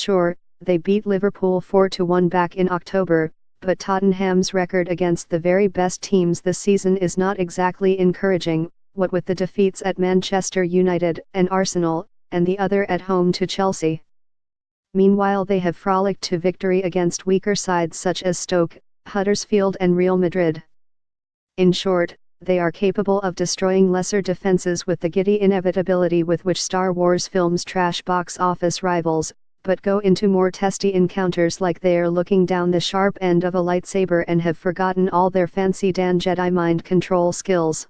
Sure, they beat Liverpool 4-1 back in October, but Tottenham's record against the very best teams this season is not exactly encouraging, what with the defeats at Manchester United and Arsenal, and the other at home to Chelsea. Meanwhile they have frolicked to victory against weaker sides such as Stoke, Huddersfield and Real Madrid. In short, they are capable of destroying lesser defenses with the giddy inevitability with which Star Wars films trash box office rivals, but go into more testy encounters like they are looking down the sharp end of a lightsaber and have forgotten all their fancy Dan Jedi mind control skills.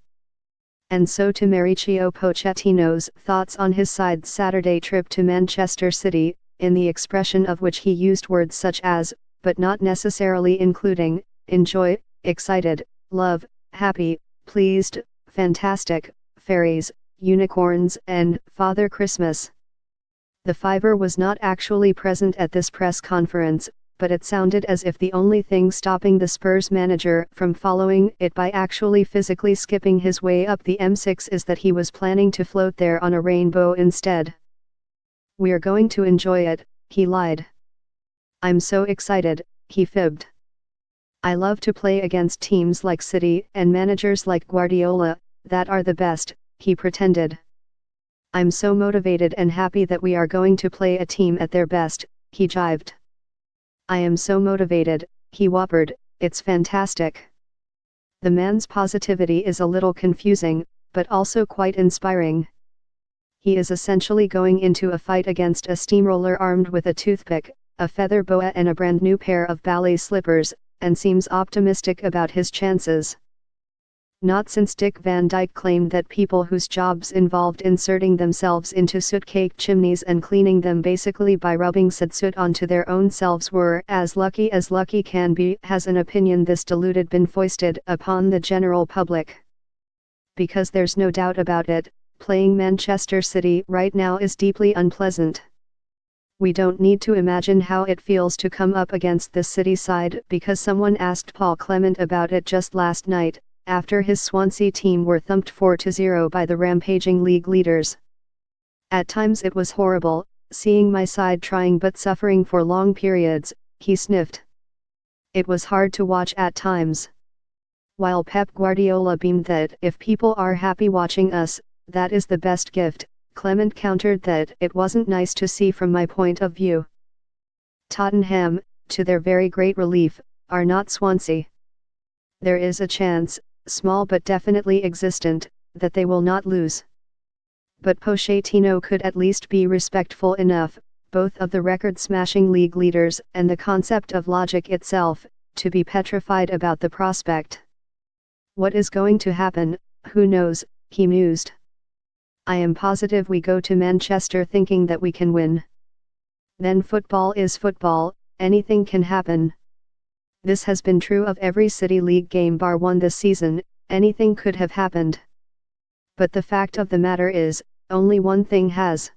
And so to Mauricio Pochettino's thoughts on his side's Saturday trip to Manchester City, in the expression of which he used words such as, but not necessarily including, enjoy, excited, love, happy, pleased, fantastic, fairies, unicorns and Father Christmas. The Fiver was not actually present at this press conference, but it sounded as if the only thing stopping the Spurs manager from following it by actually physically skipping his way up the M6 is that he was planning to float there on a rainbow instead. "We're going to enjoy it," he lied. "I'm so excited," he fibbed. "I love to play against teams like City and managers like Guardiola, that are the best," he pretended. "I'm so motivated and happy that we are going to play a team at their best," he jived. "I am so motivated," he whoppered, "it's fantastic." The man's positivity is a little confusing, but also quite inspiring. He is essentially going into a fight against a steamroller armed with a toothpick, a feather boa and a brand new pair of ballet slippers, and seems optimistic about his chances. Not since Dick Van Dyke claimed that people whose jobs involved inserting themselves into soot-caked chimneys and cleaning them basically by rubbing said soot onto their own selves were as lucky can be, has an opinion this deluded been foisted upon the general public. Because there's no doubt about it, playing Manchester City right now is deeply unpleasant. We don't need to imagine how it feels to come up against this City side because someone asked Paul Clement about it just last night, after his Swansea team were thumped 4-0 by the rampaging league leaders. "At times it was horrible, seeing my side trying but suffering for long periods," he sniffed. "It was hard to watch at times." While Pep Guardiola beamed that if people are happy watching us, that is the best gift, Clement countered that it wasn't nice to see from my point of view. Tottenham, to their very great relief, are not Swansea. There is a chance, small but definitely existent, that they will not lose. But Pochettino could at least be respectful enough, both of the record-smashing league leaders and the concept of logic itself, to be petrified about the prospect. "What is going to happen, who knows," he mused. "I am positive we go to Manchester thinking that we can win. Then football is football, anything can happen. This has been true of every City League game bar one this season, anything could have happened. But the fact of the matter is, only one thing has.